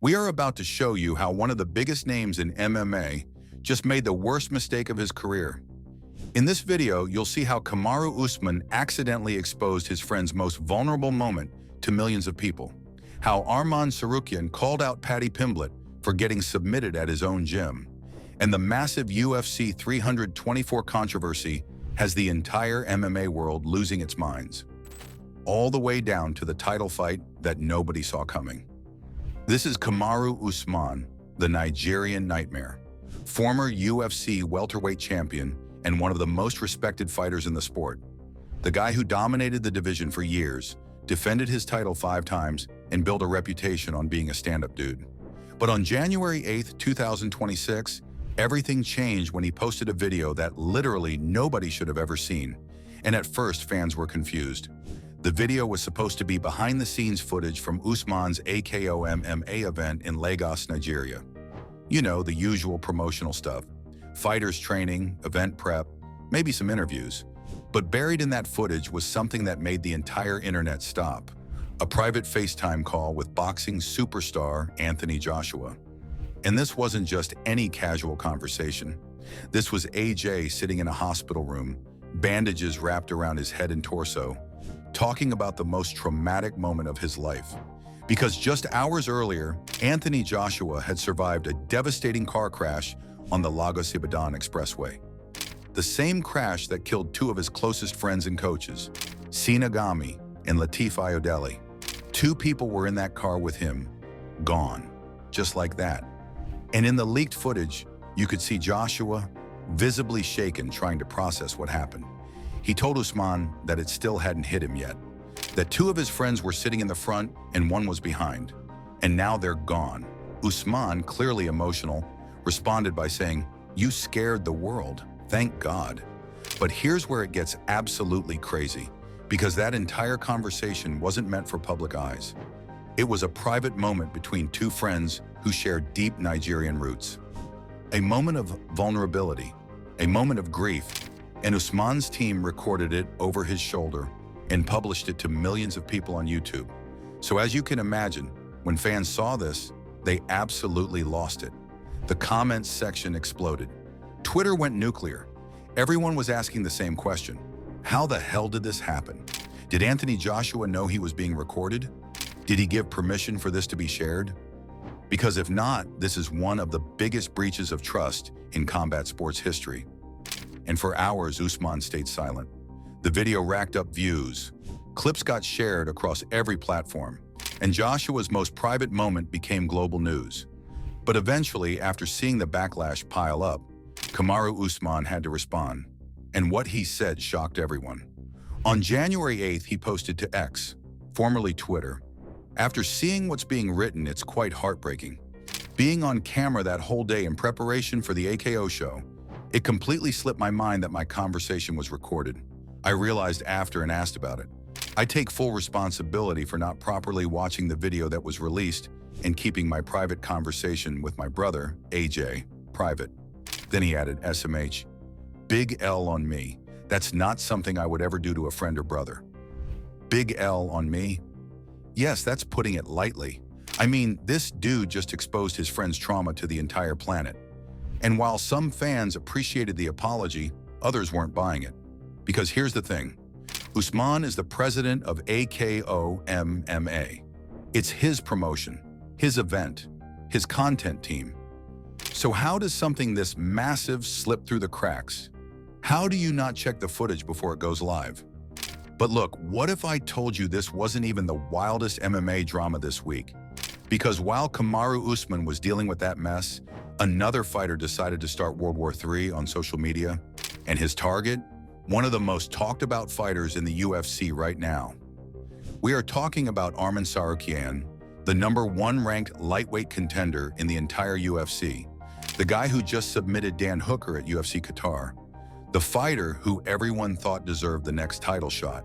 We are about to show you how one of the biggest names in MMA just made the worst mistake of his career. In this video, you'll see how Kamaru Usman accidentally exposed his friend's most vulnerable moment to millions of people, how Arman Tsarukyan called out Paddy Pimblett for getting submitted at his own gym, and the massive UFC 324 controversy has the entire MMA world losing its minds, all the way down to the title fight that nobody saw coming. This is Kamaru Usman, the Nigerian nightmare, former UFC welterweight champion and one of the most respected fighters in the sport. The guy who dominated the division for years, defended his title 5 times, and built a reputation on being a stand-up dude. But on January 8th, 2026, everything changed when he posted a video that literally nobody should have ever seen. And at first, fans were confused. The video was supposed to be behind-the-scenes footage from Usman's AKO MMA event in Lagos, Nigeria. You know, the usual promotional stuff. Fighters training, event prep, maybe some interviews. But buried in that footage was something that made the entire internet stop. A private FaceTime call with boxing superstar Usman-Joshua. And this wasn't just any casual conversation. This was AJ sitting in a hospital room, bandages wrapped around his head and torso, talking about the most traumatic moment of his life. Because just hours earlier, Usman-Joshua had survived a devastating car crash on the Lagos-Ibadan expressway. The same crash that killed 2 of his closest friends and coaches, Sina Gami and Latif Ayodele. 2 people were in that car with him, gone, just like that. And in the leaked footage, you could see Joshua visibly shaken trying to process what happened. He told Usman that it still hadn't hit him yet, that 2 of his friends were sitting in the front and 1 was behind, and now they're gone. Usman, clearly emotional, responded by saying, "You scared the world, thank God." But here's where it gets absolutely crazy, because that entire conversation wasn't meant for public eyes. It was a private moment between 2 friends who shared deep Nigerian roots. A moment of vulnerability, a moment of grief, and Usman's team recorded it over his shoulder and published it to millions of people on YouTube. So as you can imagine, when fans saw this, they absolutely lost it. The comments section exploded. Twitter went nuclear. Everyone was asking the same question. How the hell did this happen? Did Usman-Joshua know he was being recorded? Did he give permission for this to be shared? Because if not, this is one of the biggest breaches of trust in combat sports history. And for hours, Usman stayed silent. The video racked up views. Clips got shared across every platform, and Joshua's most private moment became global news. But eventually, after seeing the backlash pile up, Kamaru Usman had to respond, and what he said shocked everyone. On January 8th, he posted to X, formerly Twitter. After seeing what's being written, it's quite heartbreaking. Being on camera that whole day in preparation for the AKO show, it completely slipped my mind that my conversation was recorded. I realized after and asked about it. I take full responsibility for not properly watching the video that was released and keeping my private conversation with my brother, AJ, private. Then he added, SMH, big L on me. That's not something I would ever do to a friend or brother. Big L on me? Yes, that's putting it lightly. I mean, this dude just exposed his friend's trauma to the entire planet. And while some fans appreciated the apology, others weren't buying it. Because here's the thing. Usman is the president of AKO MMA. It's his promotion, his event, his content team. So how does something this massive slip through the cracks? How do you not check the footage before it goes live? But look, what if I told you this wasn't even the wildest MMA drama this week? Because while Kamaru Usman was dealing with that mess, another fighter decided to start World War III on social media, and his target, one of the most talked about fighters in the UFC right now. We are talking about Arman Tsarukyan, the #1 ranked lightweight contender in the entire UFC, the guy who just submitted Dan Hooker at UFC Qatar, the fighter who everyone thought deserved the next title shot.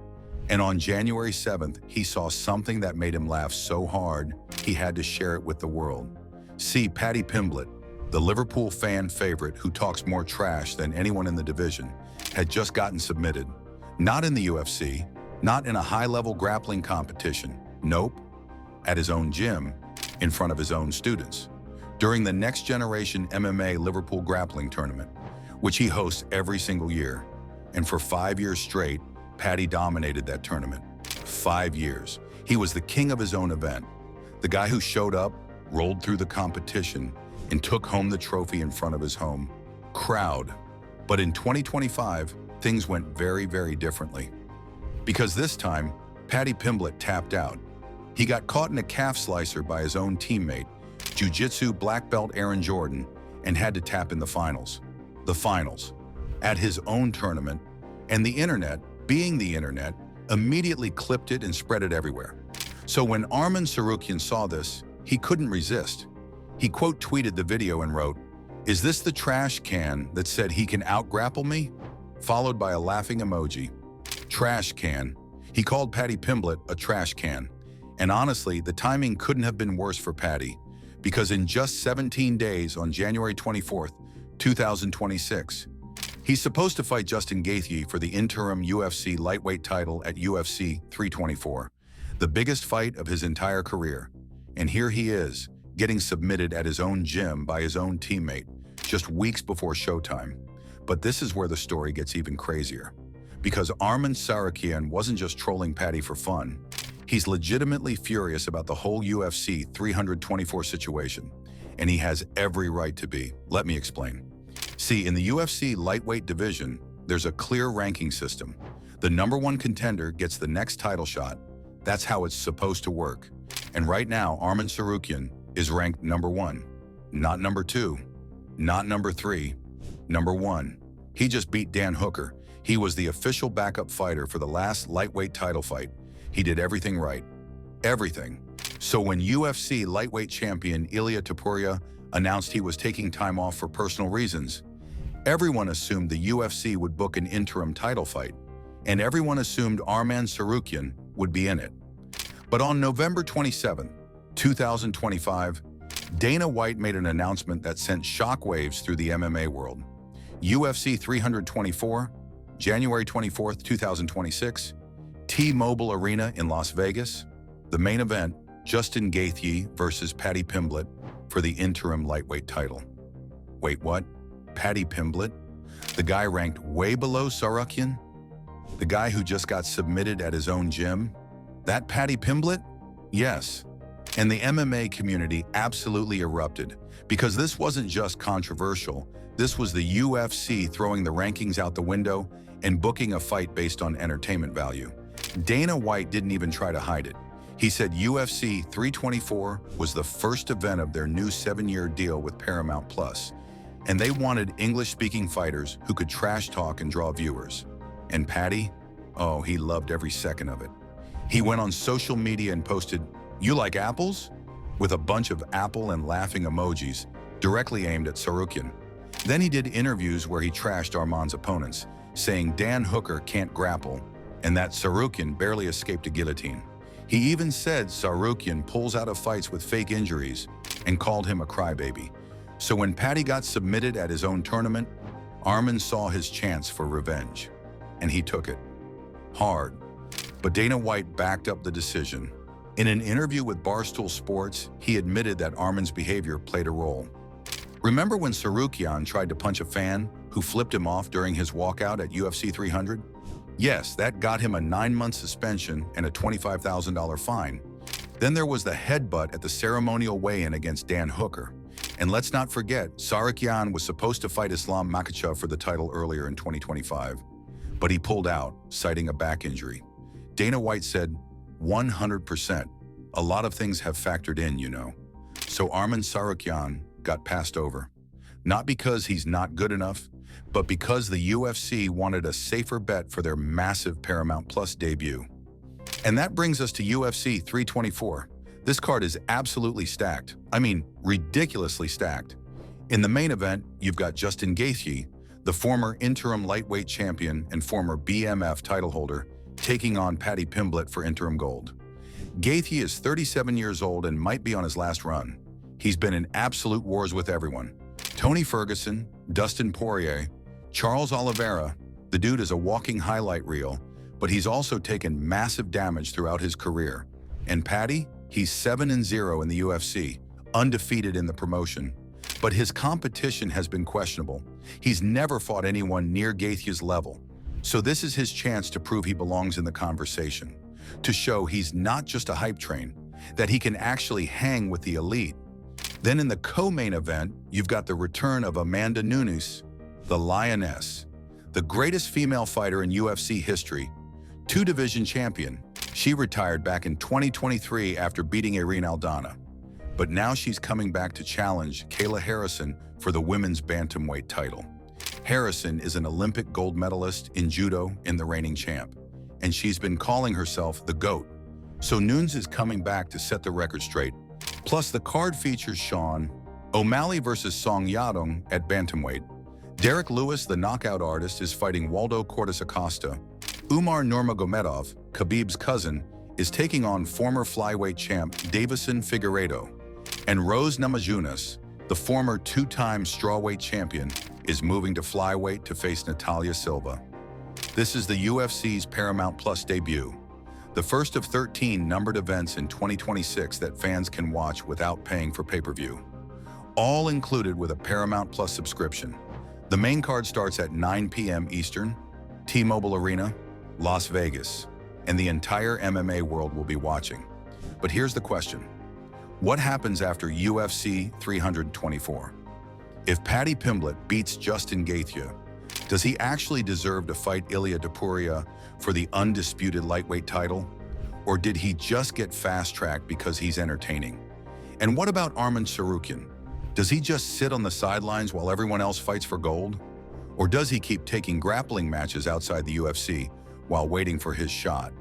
And on January 7th, he saw something that made him laugh so hard, he had to share it with the world. See, Paddy Pimblett, the Liverpool fan favorite who talks more trash than anyone in the division, had just gotten submitted. Not in the UFC, not in a high-level grappling competition, nope. At his own gym, in front of his own students. During the Next Generation MMA Liverpool Grappling Tournament, which he hosts every single year. And for 5 years straight, Paddy dominated that tournament. 5 years. He was the king of his own event. The guy who showed up, rolled through the competition, and took home the trophy in front of his home crowd. But in 2025, things went very, very differently. Because this time, Paddy Pimblett tapped out. He got caught in a calf slicer by his own teammate, Jiu-Jitsu black belt Aaron Jordan, and had to tap in the finals. The finals. At his own tournament, and the internet, being the internet, immediately clipped it and spread it everywhere. So when Arman Tsarukyan saw this, he couldn't resist. He quote tweeted the video and wrote, "Is this the trash can that said he can out-grapple me?" Followed by a laughing emoji. Trash can. He called Paddy Pimblett a trash can. And honestly, the timing couldn't have been worse for Paddy, because in just 17 days on January 24th, 2026, he's supposed to fight Justin Gaethje for the interim UFC lightweight title at UFC 324, the biggest fight of his entire career. And here he is, getting submitted at his own gym by his own teammate, just weeks before showtime. But this is where the story gets even crazier. Because Arman Tsarukyan wasn't just trolling Paddy for fun. He's legitimately furious about the whole UFC 324 situation. And he has every right to be. Let me explain. See, in the UFC lightweight division, there's a clear ranking system. The #1 contender gets the next title shot. That's how it's supposed to work. And right now, Arman Tsarukyan is ranked #1, not #2, not #3, #1. He just beat Dan Hooker. He was the official backup fighter for the last lightweight title fight. He did everything right. Everything. So when UFC lightweight champion Ilia Topuria announced he was taking time off for personal reasons, everyone assumed the UFC would book an interim title fight, and everyone assumed Arman Tsarukyan would be in it. But on November 27, 2025, Dana White made an announcement that sent shockwaves through the MMA world. UFC 324, January 24th, 2026, T-Mobile Arena in Las Vegas. The main event, Justin Gaethje versus Paddy Pimblett for the interim lightweight title. Wait, what? Paddy Pimblett? The guy ranked way below Tsarukyan? The guy who just got submitted at his own gym? That Paddy Pimblett? Yes. And the MMA community absolutely erupted, because this wasn't just controversial. This was the UFC throwing the rankings out the window and booking a fight based on entertainment value. Dana White didn't even try to hide it. He said UFC 324 was the first event of their new 7-year deal with Paramount Plus, and they wanted English-speaking fighters who could trash talk and draw viewers. And Paddy? Oh, he loved every second of it. He went on social media and posted, "You like apples?" with a bunch of apple and laughing emojis directly aimed at Tsarukyan. Then he did interviews where he trashed Arman's opponents, saying Dan Hooker can't grapple and that Tsarukyan barely escaped a guillotine. He even said Tsarukyan pulls out of fights with fake injuries and called him a crybaby. So when Paddy got submitted at his own tournament, Arman saw his chance for revenge, and he took it. Hard. But Dana White backed up the decision. In an interview with Barstool Sports, he admitted that Arman's behavior played a role. Remember when Tsarukyan tried to punch a fan who flipped him off during his walkout at UFC 300? Yes, that got him a 9-month suspension and a $25,000 fine. Then there was the headbutt at the ceremonial weigh-in against Dan Hooker. And let's not forget, Tsarukyan was supposed to fight Islam Makhachev for the title earlier in 2025, but he pulled out, citing a back injury. Dana White said, 100%. A lot of things have factored in, you know. So Arman Tsarukyan got passed over. Not because he's not good enough, but because the UFC wanted a safer bet for their massive Paramount Plus debut. And that brings us to UFC 324. This card is absolutely stacked. I mean, ridiculously stacked. In the main event, you've got Justin Gaethje, the former interim lightweight champion and former BMF title holder, taking on Paddy Pimblett for interim gold. Gaethje is 37 years old and might be on his last run. He's been in absolute wars with everyone. Tony Ferguson, Dustin Poirier, Charles Oliveira. The dude is a walking highlight reel, but he's also taken massive damage throughout his career. And Paddy? He's 7-0 in the UFC, undefeated in the promotion. But his competition has been questionable. He's never fought anyone near Gaethje's level. So this is his chance to prove he belongs in the conversation, to show he's not just a hype train, that he can actually hang with the elite. Then in the co-main event, you've got the return of Amanda Nunes, the Lioness, the greatest female fighter in UFC history, two-division champion. She retired back in 2023 after beating Irene Aldana. But now she's coming back to challenge Kayla Harrison for the women's bantamweight title. Harrison is an Olympic gold medalist in judo and the reigning champ, and she's been calling herself the GOAT. So Nunes is coming back to set the record straight. Plus, the card features Sean O'Malley versus Song Yadong at bantamweight. Derek Lewis, the knockout artist, is fighting Waldo Cortes Acosta. Umar Nurmagomedov, Khabib's cousin, is taking on former flyweight champ Davison Figueiredo. And Rose Namajunas, the former two-time strawweight champion, is moving to flyweight to face Natalia Silva. This is the UFC's Paramount Plus debut, the first of 13 numbered events in 2026 that fans can watch without paying for pay-per-view, all included with a Paramount Plus subscription. The main card starts at 9 p.m. Eastern, T-Mobile Arena, Las Vegas, and the entire MMA world will be watching. But here's the question. What happens after UFC 324? If Paddy Pimblett beats Justin Gaethje, does he actually deserve to fight Ilia Topuria for the undisputed lightweight title? Or did he just get fast-tracked because he's entertaining? And what about Arman Tsarukyan? Does he just sit on the sidelines while everyone else fights for gold? Or does he keep taking grappling matches outside the UFC while waiting for his shot?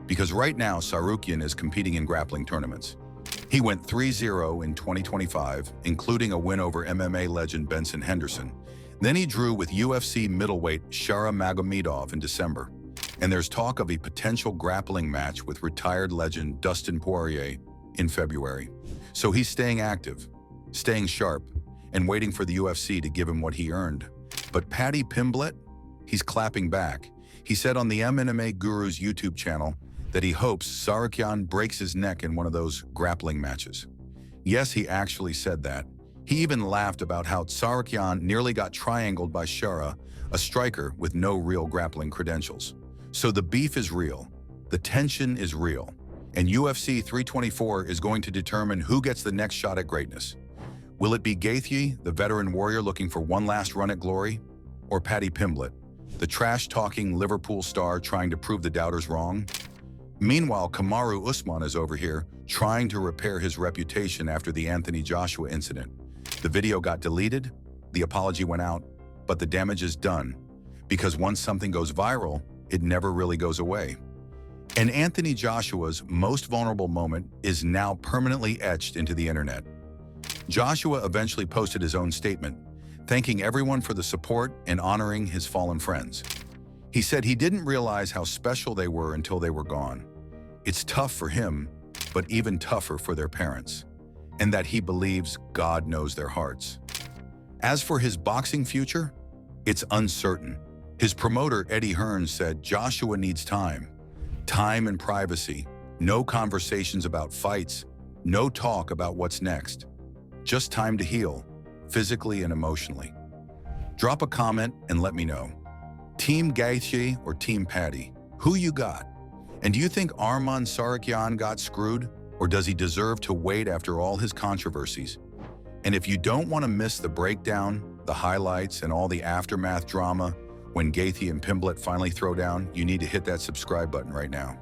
Because right now, Tsarukyan is competing in grappling tournaments. He went 3-0 in 2025, including a win over MMA legend Benson Henderson. Then he drew with UFC middleweight Shara Magomedov in December. And there's talk of a potential grappling match with retired legend Dustin Poirier in February. So he's staying active, staying sharp, and waiting for the UFC to give him what he earned. But Paddy Pimblett, he's clapping back. He said on the MMA Guru's YouTube channel that he hopes Tsarukyan breaks his neck in one of those grappling matches. Yes, he actually said that. He even laughed about how Tsarukyan nearly got triangled by Shara, a striker with no real grappling credentials. So the beef is real, the tension is real, and UFC 324 is going to determine who gets the next shot at greatness. Will it be Gaethje, the veteran warrior looking for one last run at glory, or Paddy Pimblett, the trash-talking Liverpool star trying to prove the doubters wrong? Meanwhile, Kamaru Usman is over here trying to repair his reputation after the Anthony Joshua incident. The video got deleted, the apology went out, but the damage is done, because once something goes viral, it never really goes away. And Anthony Joshua's most vulnerable moment is now permanently etched into the internet. Joshua eventually posted his own statement, thanking everyone for the support and honoring his fallen friends. He said he didn't realize how special they were until they were gone. It's tough for him, but even tougher for their parents, and that he believes God knows their hearts. As for his boxing future, it's uncertain. His promoter, Eddie Hearn, said Joshua needs time and privacy, no conversations about fights, no talk about what's next, just time to heal, physically and emotionally. Drop a comment and let me know. Team Gaethje or Team Paddy? Who you got? And do you think Arman Tsarukyan got screwed, or does he deserve to wait after all his controversies? And if you don't want to miss the breakdown, the highlights, and all the aftermath drama when Gaethje and Pimblett finally throw down, you need to hit that subscribe button right now.